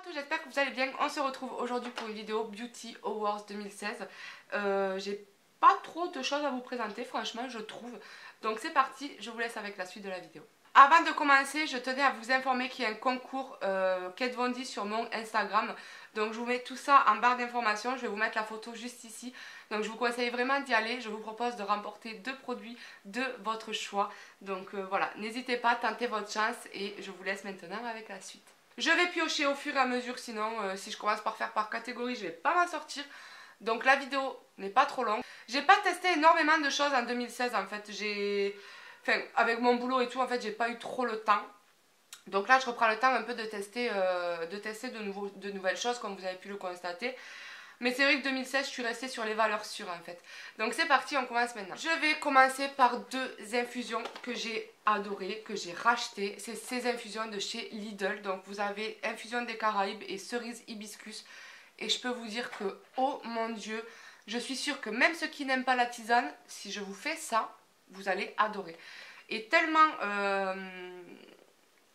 Bonjour à tous, j'espère que vous allez bien. On se retrouve aujourd'hui pour une vidéo Beauty Awards 2016. J'ai pas trop de choses à vous présenter, franchement, je trouve. Donc c'est parti, je vous laisse avec la suite de la vidéo. Avant de commencer, je tenais à vous informer qu'il y a un concours Kat Von D sur mon Instagram. Donc je vous mets tout ça en barre d'informations, je vais vous mettre la photo juste ici. Donc je vous conseille vraiment d'y aller, je vous propose de remporter 2 produits de votre choix. Donc voilà, n'hésitez pas, tentez votre chance et je vous laisse maintenant avec la suite. Je vais piocher au fur et à mesure, sinon si je commence par faire par catégorie, je vais pas m'en sortir. Donc la vidéo n'est pas trop longue. J'ai pas testé énormément de choses en 2016 en fait. Enfin, avec mon boulot et tout, en fait, j'ai pas eu trop le temps. Donc là, je reprends le temps un peu de tester de nouvelles choses, comme vous avez pu le constater. Mais c'est vrai que 2016, je suis restée sur les valeurs sûres en fait. Donc c'est parti, on commence maintenant. Je vais commencer par 2 infusions que j'ai adorées, que j'ai rachetées. C'est ces infusions de chez Lidl. Donc vous avez infusion des Caraïbes et cerise hibiscus. Et je peux vous dire que, oh mon Dieu, je suis sûre que même ceux qui n'aiment pas la tisane, si je vous fais ça, vous allez adorer. Et tellement...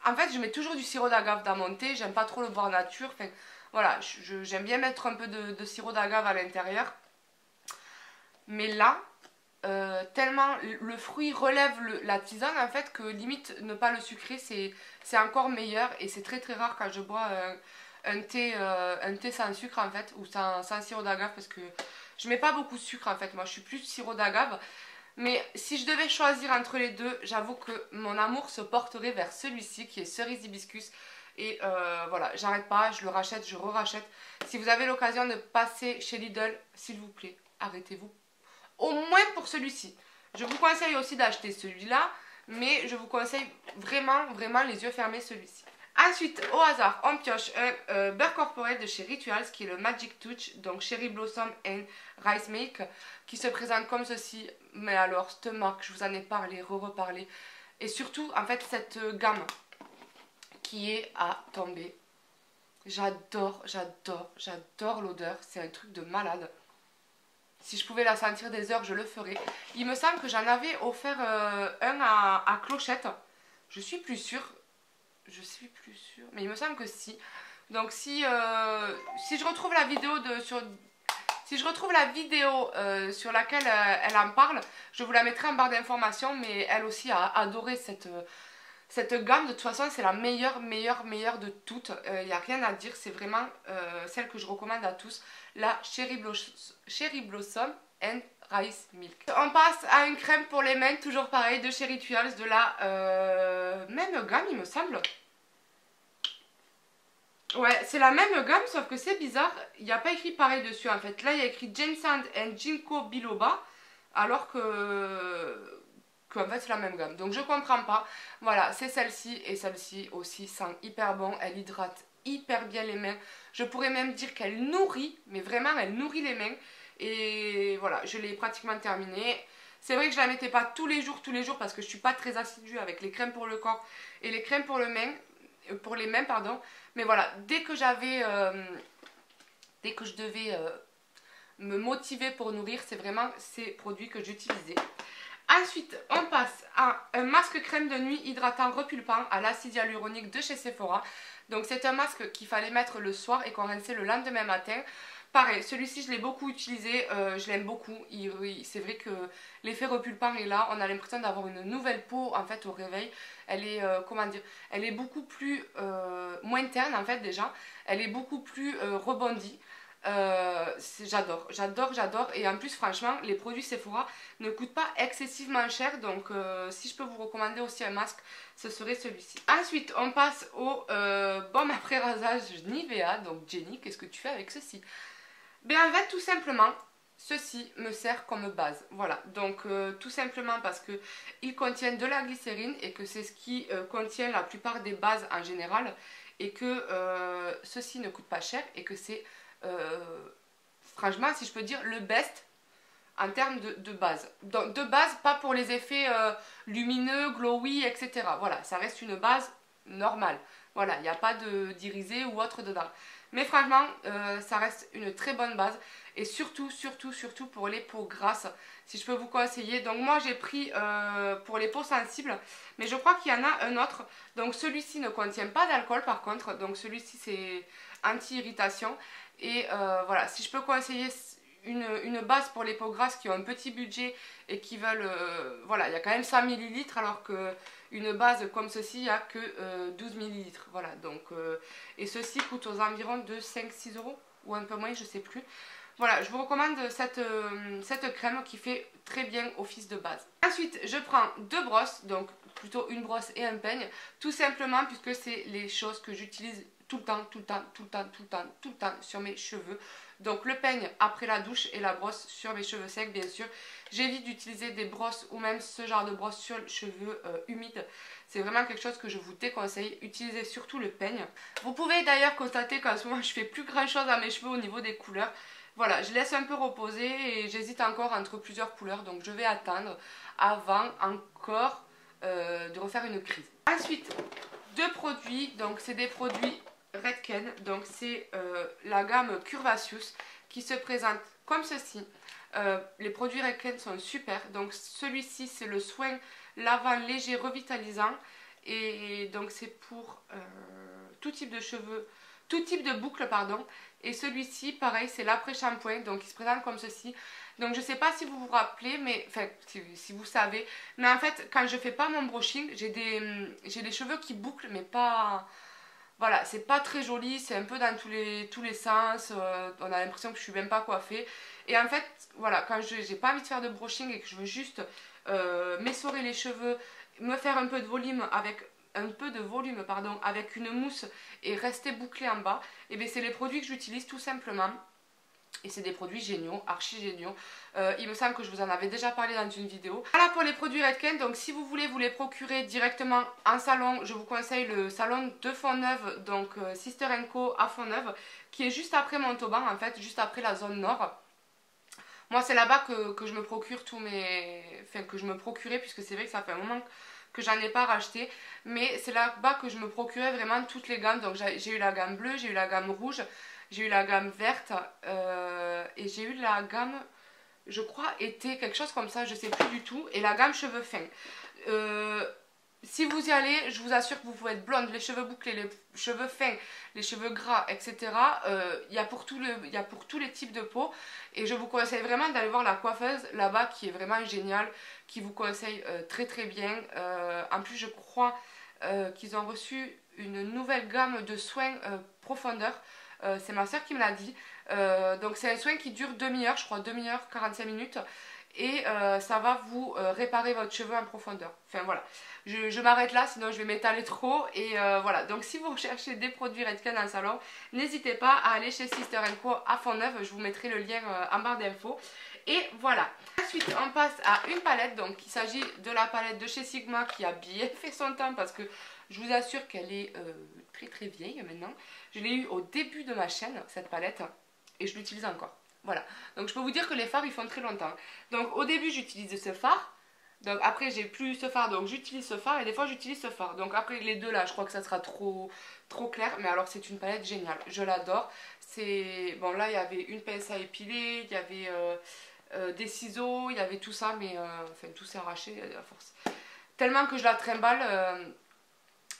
En fait, je mets toujours du sirop d'agave dans mon thé. J'aime pas trop le boire nature. Enfin, voilà, j'aime bien mettre un peu de sirop d'agave à l'intérieur. Mais là, tellement le fruit relève la tisane en fait que limite ne pas le sucrer, c'est encore meilleur. Et c'est très très rare quand je bois un thé sans sucre en fait, ou sans sirop d'agave, parce que je mets pas beaucoup de sucre en fait. Moi je suis plus sirop d'agave. Mais si je devais choisir entre les deux, j'avoue que mon amour se porterait vers celui-ci qui est cerise hibiscus. Et voilà, j'arrête pas, je le rachète, je re-rachète. Si vous avez l'occasion de passer chez Lidl, s'il vous plaît, arrêtez-vous. Au moins pour celui-ci. Je vous conseille aussi d'acheter celui-là, mais je vous conseille vraiment, vraiment les yeux fermés celui-ci. Ensuite, au hasard, on pioche un beurre corporel de chez Rituals qui est le Magic Touch, donc Cherry Blossom and Rice Milk, qui se présente comme ceci. Mais alors, cette marque, je vous en ai parlé, reparlé. Et surtout, en fait, cette gamme qui est à tomber. J'adore, j'adore, j'adore l'odeur. C'est un truc de malade. Si je pouvais la sentir des heures, je le ferais. Il me semble que j'en avais offert un à Clochette. Je suis plus sûre. Je suis plus sûre. Mais il me semble que si. Donc si je retrouve la vidéo sur laquelle elle en parle, je vous la mettrai en barre d'informations. Mais elle aussi a adoré cette gamme. De toute façon, c'est la meilleure de toutes. Il n'y a rien à dire. C'est vraiment celle que je recommande à tous. La Cherry Blossom and Rice Milk. On passe à une crème pour les mains, toujours pareil, de chez Rituals, de la même gamme, il me semble. Ouais, c'est la même gamme, sauf que c'est bizarre, il n'y a pas écrit pareil dessus en fait. Là, il y a écrit Ginseng and Ginkgo biloba, alors en fait c'est la même gamme. Donc je comprends pas. Voilà, c'est celle-ci, et celle-ci aussi sent hyper bon, elle hydrate hyper bien les mains. Je pourrais même dire qu'elle nourrit, mais vraiment elle nourrit les mains. Et voilà, je l'ai pratiquement terminée. C'est vrai que je la mettais pas tous les jours parce que je suis pas très assidue avec les crèmes pour le corps et les crèmes pour les mains, pardon. Mais voilà, dès que je devais me motiver pour nourrir, c'est vraiment ces produits que j'utilisais. Ensuite, on passe à un masque crème de nuit hydratant repulpant à l'acide hyaluronique de chez Sephora. Donc c'est un masque qu'il fallait mettre le soir et qu'on rinçait le lendemain matin. Pareil, celui-ci je l'ai beaucoup utilisé, je l'aime beaucoup. C'est vrai que l'effet repulpant est là, on a l'impression d'avoir une nouvelle peau en fait au réveil. Elle est, comment dire, elle est beaucoup plus, moins terne en fait déjà. Elle est beaucoup plus rebondie. J'adore, j'adore, j'adore. Et en plus franchement les produits Sephora ne coûtent pas excessivement cher. Donc si je peux vous recommander aussi un masque, ce serait celui-ci. Ensuite on passe au baume après rasage Nivea. Donc Jenny, qu'est-ce que tu fais avec ceci? Ben en fait tout simplement ceci me sert comme base. Voilà, donc tout simplement parce que ils contiennent de la glycérine et que c'est ce qui contient la plupart des bases en général. Et que ceci ne coûte pas cher et que c'est franchement, si je peux dire, le best en termes de base. Donc, de base, pas pour les effets lumineux, glowy, etc. Voilà, ça reste une base normale. Voilà, il n'y a pas d'irisé ou autre dedans. Mais franchement, ça reste une très bonne base. Et surtout, surtout, surtout pour les peaux grasses, si je peux vous conseiller. Donc moi j'ai pris pour les peaux sensibles, mais je crois qu'il y en a un autre. Donc celui-ci ne contient pas d'alcool par contre. Donc celui-ci c'est anti-irritation. Et voilà, si je peux conseiller une base pour les peaux grasses qui ont un petit budget et qui veulent... voilà, il y a quand même 100 ml alors qu'une base comme ceci, il n'y a que 12 ml. Voilà, donc... et ceci coûte aux environs de 5-6 euros ou un peu moins, je sais plus. Voilà, je vous recommande cette crème qui fait très bien office de base. Ensuite, je prends deux brosses, donc plutôt une brosse et un peigne, tout simplement puisque c'est les choses que j'utilise tout le temps, tout le temps, tout le temps, tout le temps, tout le temps sur mes cheveux. Donc le peigne après la douche et la brosse sur mes cheveux secs, bien sûr. J'évite d'utiliser des brosses ou même ce genre de brosse sur les cheveux humides. C'est vraiment quelque chose que je vous déconseille. Utilisez surtout le peigne. Vous pouvez d'ailleurs constater qu'en ce moment je fais plus grand chose à mes cheveux au niveau des couleurs. Voilà, je laisse un peu reposer et j'hésite encore entre plusieurs couleurs. Donc je vais attendre avant encore de refaire une crise. Ensuite, deux produits. Donc c'est des produits Redken. Donc c'est la gamme Curvaceous qui se présente comme ceci. Les produits Redken sont super. Donc celui-ci c'est le soin lavant léger revitalisant. Et donc c'est pour tout type de cheveux, tout type de boucle pardon. Et celui-ci pareil c'est l'après-shampoing, donc il se présente comme ceci. Donc je sais pas si vous vous rappelez, mais enfin si vous savez, mais en fait quand je fais pas mon brushing, j'ai les cheveux qui bouclent mais pas... Voilà, c'est pas très joli, c'est un peu dans tous les sens, on a l'impression que je suis même pas coiffée. Et en fait, voilà, quand j'ai pas envie de faire de brushing et que je veux juste m'essorer les cheveux, me faire un peu de volume avec une mousse et rester bouclé en bas, et bien c'est les produits que j'utilise tout simplement. Et c'est des produits géniaux, archi géniaux. Il me semble que je vous en avais déjà parlé dans une vidéo. Voilà pour les produits Redken. Donc si vous voulez vous les procurer directement en salon, je vous conseille le salon de Fontneuve, donc Sister & Co à Fontneuve, qui est juste après Montauban en fait, juste après la zone nord. Moi c'est là-bas que je me procure tous mes... Enfin que je me procurais, puisque c'est vrai que ça fait un moment que j'en ai pas racheté. Mais c'est là-bas que je me procurais vraiment toutes les gammes. Donc j'ai eu la gamme bleue, j'ai eu la gamme rouge, j'ai eu la gamme verte et j'ai eu la gamme, je crois, été, quelque chose comme ça, je sais plus du tout. Et la gamme cheveux fins. Si vous y allez, je vous assure que vous pouvez être blonde, les cheveux bouclés, les cheveux fins, les cheveux gras, etc. Il y a pour tous les types de peau. Et je vous conseille vraiment d'aller voir la coiffeuse là-bas qui est vraiment géniale, qui vous conseille très très bien. En plus, je crois qu'ils ont reçu une nouvelle gamme de soins profondeur. C'est ma soeur qui me l'a dit. Donc c'est un soin qui dure demi-heure, je crois 1/2 heure, 45 minutes. Et ça va vous réparer votre cheveu en profondeur. Enfin voilà, je m'arrête là, sinon je vais m'étaler trop. Et voilà, donc si vous recherchez des produits Redken en salon, n'hésitez pas à aller chez Sister & Co à Fontneuve. Je vous mettrai le lien en barre d'infos. Et voilà. Ensuite, on passe à une palette. Donc il s'agit de la palette de chez Sigma qui a bien fait son temps parce que je vous assure qu'elle est très très vieille maintenant. Je l'ai eu au début de ma chaîne, cette palette, et je l'utilise encore. Voilà, donc je peux vous dire que les fards ils font très longtemps. Donc au début j'utilise ce fard, donc après j'ai plus ce fard, donc j'utilise ce fard et des fois j'utilise ce fard. Donc après les deux là je crois que ça sera trop clair, mais alors c'est une palette géniale, je l'adore. C'est bon, là il y avait une pince à épiler, il y avait des ciseaux, il y avait tout ça, mais enfin tout s'est arraché à force. Tellement que je la trimballe,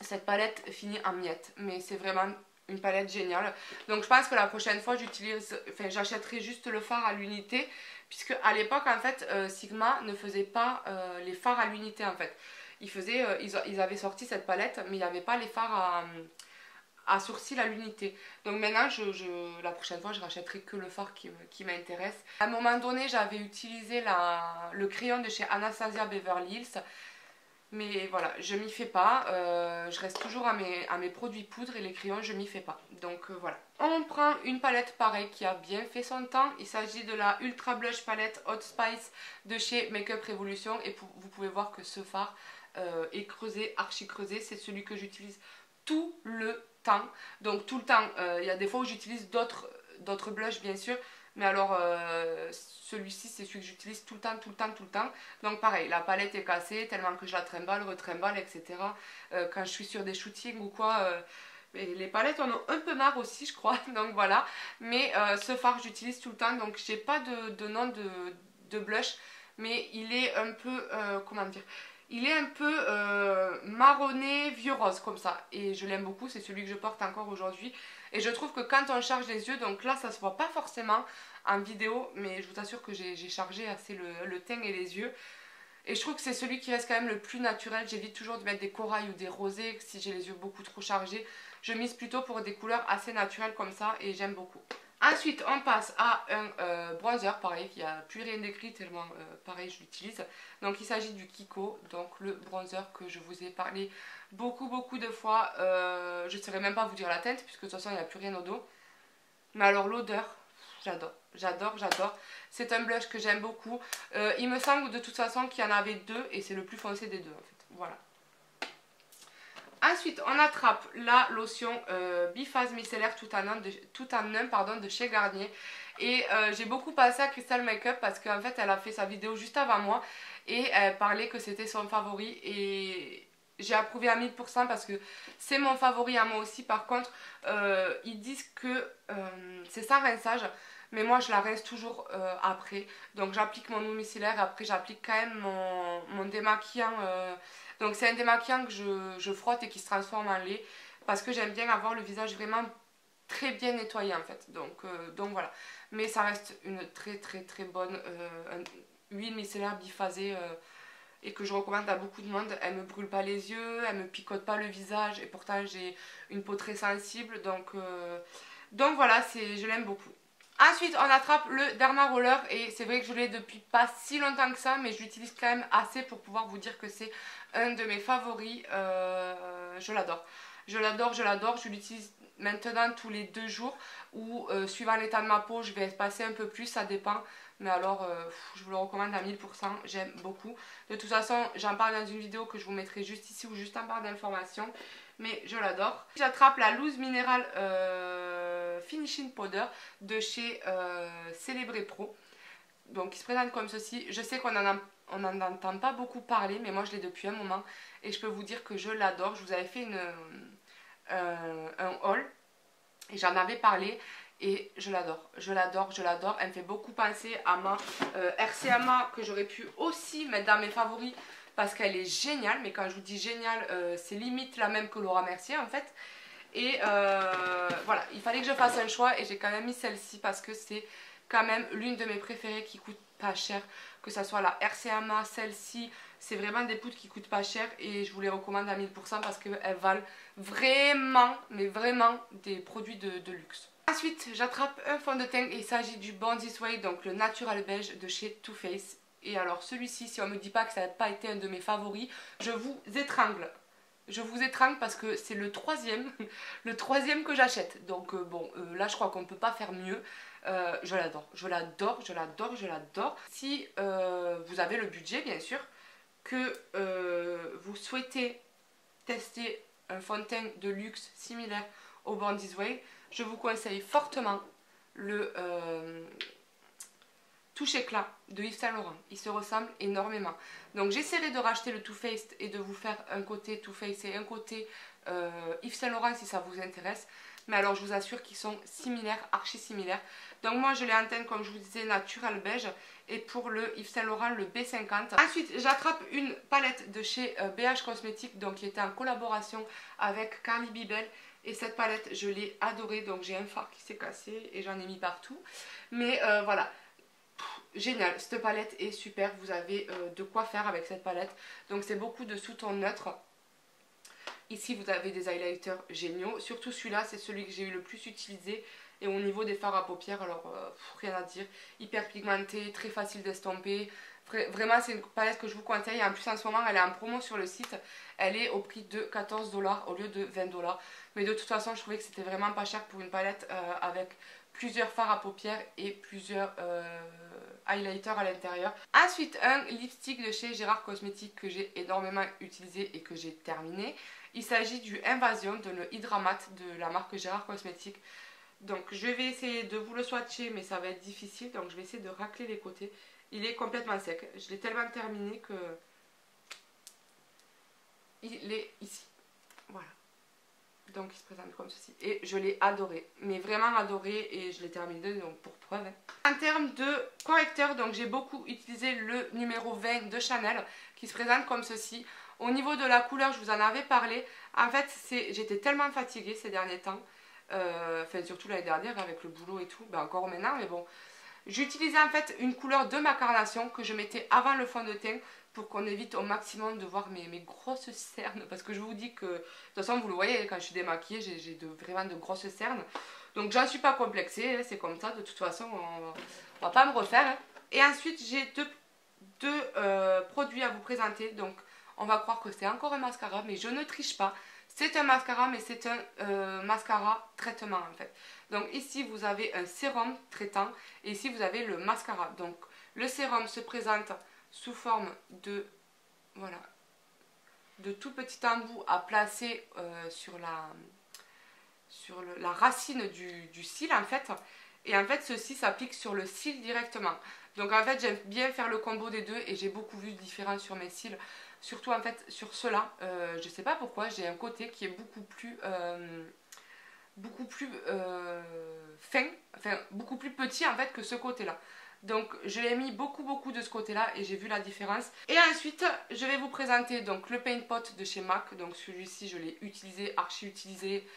cette palette finit en miettes, mais c'est vraiment une palette géniale. Donc je pense que la prochaine fois j'achèterai juste le fard à l'unité, puisque à l'époque en fait Sigma ne faisait pas les fards à l'unité en fait. Ils avaient sorti cette palette, mais il n'y avait pas les fards à sourcils à l'unité. Donc maintenant la prochaine fois je rachèterai que le fard qui m'intéresse. À un moment donné j'avais utilisé le crayon de chez Anastasia Beverly Hills. Mais voilà, je m'y fais pas, je reste toujours à mes produits poudre et les crayons je m'y fais pas. Donc voilà. On prend une palette pareille qui a bien fait son temps. Il s'agit de la Ultra Blush Palette Hot Spice de chez Makeup Revolution. Et vous pouvez voir que ce fard est creusé, archi creusé. C'est celui que j'utilise tout le temps. Donc tout le temps, il y a des fois où j'utilise d'autres blushs bien sûr. Mais alors, celui-ci, c'est celui que j'utilise tout le temps, tout le temps, tout le temps. Donc pareil, la palette est cassée tellement que je la trimballe, retrimballe, etc. Quand je suis sur des shootings ou quoi, et les palettes en ont un peu marre aussi, je crois. Donc voilà. Mais ce fard, j'utilise tout le temps. Donc j'ai pas de nom de blush. Mais il est un peu, comment dire, il est un peu marronné, vieux rose comme ça. Et je l'aime beaucoup, c'est celui que je porte encore aujourd'hui. Et je trouve que quand on charge les yeux, donc là ça se voit pas forcément en vidéo, mais je vous assure que j'ai chargé assez le teint et les yeux. Et je trouve que c'est celui qui reste quand même le plus naturel. J'évite toujours de mettre des corails ou des rosés si j'ai les yeux beaucoup trop chargés. Je mise plutôt pour des couleurs assez naturelles comme ça et j'aime beaucoup. Ensuite, on passe à un bronzer, pareil, qui a plus rien d'écrit tellement pareil je l'utilise. Donc il s'agit du Kiko, donc le bronzer que je vous ai parlé beaucoup de fois. Je ne saurais même pas vous dire la teinte puisque de toute façon il n'y a plus rien au dos. Mais alors l'odeur, j'adore, j'adore, j'adore. C'est un blush que j'aime beaucoup. Il me semble de toute façon qu'il y en avait deux et c'est le plus foncé des deux en fait. Voilà. Ensuite, on attrape la lotion Biphase micellaire tout en un de chez Garnier. Et j'ai beaucoup pensé à Crystal Makeup parce qu'en fait, elle a fait sa vidéo juste avant moi. Et elle parlait que c'était son favori. Et j'ai approuvé à 1000% parce que c'est mon favori à moi aussi. Par contre, ils disent que c'est sans rinçage. Mais moi, je la rince toujours après. Donc, j'applique mon eau micellaire. Après, j'applique quand même mon démaquillant. Donc c'est un démaquillant que je frotte et qui se transforme en lait parce que j'aime bien avoir le visage vraiment très bien nettoyé en fait. Donc voilà. Mais ça reste une très bonne huile micellaire biphasée et que je recommande à beaucoup de monde. Elle me brûle pas les yeux, elle me picote pas le visage et pourtant j'ai une peau très sensible. Donc voilà, je l'aime beaucoup. Ensuite, on attrape le Derma Roller et c'est vrai que je l'ai depuis pas si longtemps que ça, mais je l'utilise quand même assez pour pouvoir vous dire que c'est un de mes favoris. Je l'adore. Je l'adore, je l'adore. Je l'utilise maintenant tous les 2 jours ou suivant l'état de ma peau, je vais passer un peu plus, ça dépend. Mais alors, je vous le recommande à 1000%, j'aime beaucoup. De toute façon, j'en parle dans une vidéo que je vous mettrai juste ici ou juste en barre d'informations. Mais je l'adore. J'attrape la Loose Mineral Finishing Powder de chez Célébré Pro. Donc il se présente comme ceci. Je sais qu'on n'en entend pas beaucoup parler, mais moi je l'ai depuis un moment. Et je peux vous dire que je l'adore. Je vous avais fait un haul et j'en avais parlé. Et je l'adore, je l'adore, je l'adore. Elle me fait beaucoup penser à ma RCMA que j'aurais pu aussi mettre dans mes favoris parce qu'elle est géniale. Mais quand je vous dis géniale, c'est limite la même que Laura Mercier en fait. Et voilà, il fallait que je fasse un choix et j'ai quand même mis celle-ci parce que c'est quand même l'une de mes préférées qui coûte pas cher. Que ce soit la RCMA, celle-ci, c'est vraiment des poudres qui coûtent pas cher et je vous les recommande à 1000% parce qu'elles valent vraiment, mais vraiment des produits de luxe. Ensuite, j'attrape un fond de teint et il s'agit du Born This Way, donc le Natural Beige de chez Too Faced. Et alors celui-ci, si on me dit pas que ça n'a pas été un de mes favoris, je vous étrangle. Je vous étrangle parce que c'est le troisième que j'achète. Donc bon, là je crois qu'on ne peut pas faire mieux. Je l'adore, je l'adore, je l'adore, je l'adore. Si vous avez le budget bien sûr, que vous souhaitez tester un fond de teint de luxe similaire au Born This Way, je vous conseille fortement le Touche Éclat de Yves Saint Laurent. Il se ressemble énormément. Donc j'essaierai de racheter le Too Faced et de vous faire un côté Too Faced et un côté Yves Saint Laurent si ça vous intéresse. Mais alors je vous assure qu'ils sont similaires, archi similaires. Donc moi je l'ai en teint comme je vous disais Natural Beige. Et pour le Yves Saint Laurent le B50. Ensuite j'attrape une palette de chez BH Cosmetics. Donc qui était en collaboration avec Carly Bibel. Et cette palette je l'ai adorée. Donc j'ai un fard qui s'est cassé et j'en ai mis partout. Mais voilà. Génial, cette palette est super, vous avez de quoi faire avec cette palette. Donc c'est beaucoup de sous-tons neutres. Ici vous avez des highlighters géniaux, surtout celui-là c'est celui que j'ai eu le plus utilisé. Et au niveau des fards à paupières, alors rien à dire, hyper pigmenté, très facile d'estomper. Vraiment c'est une palette que je vous conseille, en plus en ce moment elle est en promo sur le site. Elle est au prix de 14$ au lieu de 20$. Mais de toute façon je trouvais que c'était vraiment pas cher pour une palette avec plusieurs fards à paupières et plusieurs highlighters à l'intérieur. Ensuite un lipstick de chez Gérard Cosmetics que j'ai énormément utilisé et que j'ai terminé. Il s'agit du Invasion de le Hydra Matte de la marque Gérard Cosmetics. Donc je vais essayer de vous le swatcher, mais ça va être difficile, donc je vais essayer de racler les côtés. Il est complètement sec, je l'ai tellement terminé que il est ici, voilà. Donc il se présente comme ceci, et je l'ai adoré, mais vraiment adoré, et je l'ai terminé, donc pour preuve. En termes de correcteur, donc j'ai beaucoup utilisé le numéro 20 de Chanel, qui se présente comme ceci. Au niveau de la couleur, je vous en avais parlé, en fait j'étais tellement fatiguée ces derniers temps, enfin surtout l'année dernière avec le boulot et tout, ben encore maintenant, mais bon. J'utilisais en fait une couleur de ma carnation que je mettais avant le fond de teint pour qu'on évite au maximum de voir mes grosses cernes. Parce que je vous dis que, de toute façon vous le voyez, quand je suis démaquillée, j'ai vraiment de grosses cernes. Donc j'en suis pas complexée, c'est comme ça, de toute façon on va pas me refaire. Et ensuite j'ai deux produits à vous présenter. Donc on va croire que c'est encore un mascara, mais je ne triche pas. C'est un mascara, mais c'est un mascara traitement en fait. Donc ici vous avez un sérum traitant et ici vous avez le mascara. Donc le sérum se présente sous forme de, voilà, de tout petit embout à placer sur la racine du cil en fait. Et en fait ceci s'applique sur le cil directement. Donc en fait j'aime bien faire le combo des deux et j'ai beaucoup vu de différence sur mes cils. Surtout en fait sur ceux-là, je sais pas pourquoi, j'ai un côté qui est beaucoup plus fin, enfin beaucoup plus petit en fait que ce côté-là. Donc je l'ai mis beaucoup de ce côté-là et j'ai vu la différence. Et ensuite je vais vous présenter donc le Paint Pot de chez MAC. Donc celui-ci je l'ai utilisé, archi utilisé.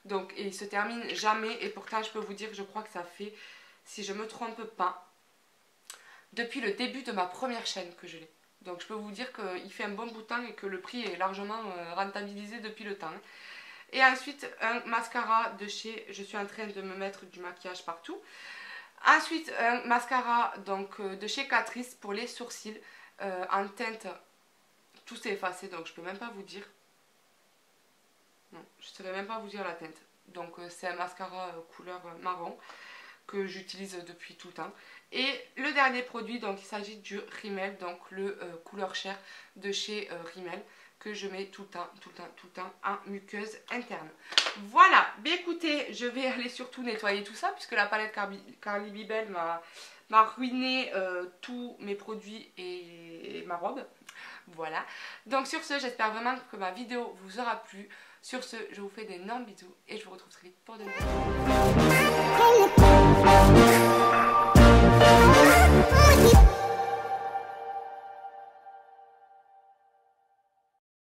Donc et il se termine jamais et pourtant je peux vous dire, je crois que ça fait, si je me trompe pas, depuis le début de ma première chaîne que je l'ai. Donc je peux vous dire qu'il fait un bon bout de temps et que le prix est largement rentabilisé depuis le temps. Et ensuite un mascara de chez, je suis en train de me mettre du maquillage partout. Ensuite un mascara donc de chez Catrice pour les sourcils en teinte, tout s'est effacé donc je peux même pas vous dire. Non, je ne saurais même pas vous dire la teinte. Donc c'est un mascara couleur marron que j'utilise depuis tout le temps. Et le dernier produit, donc il s'agit du Rimmel, donc le couleur chair de chez Rimmel, que je mets tout le temps en muqueuse interne. Voilà, bien écoutez, je vais aller surtout nettoyer tout ça, puisque la palette Carly Bibel m'a ruiné tous mes produits et ma robe. Voilà, donc sur ce, j'espère vraiment que ma vidéo vous aura plu. Sur ce, je vous fais d'énormes bisous et je vous retrouve très vite pour de nouvelles vidéos.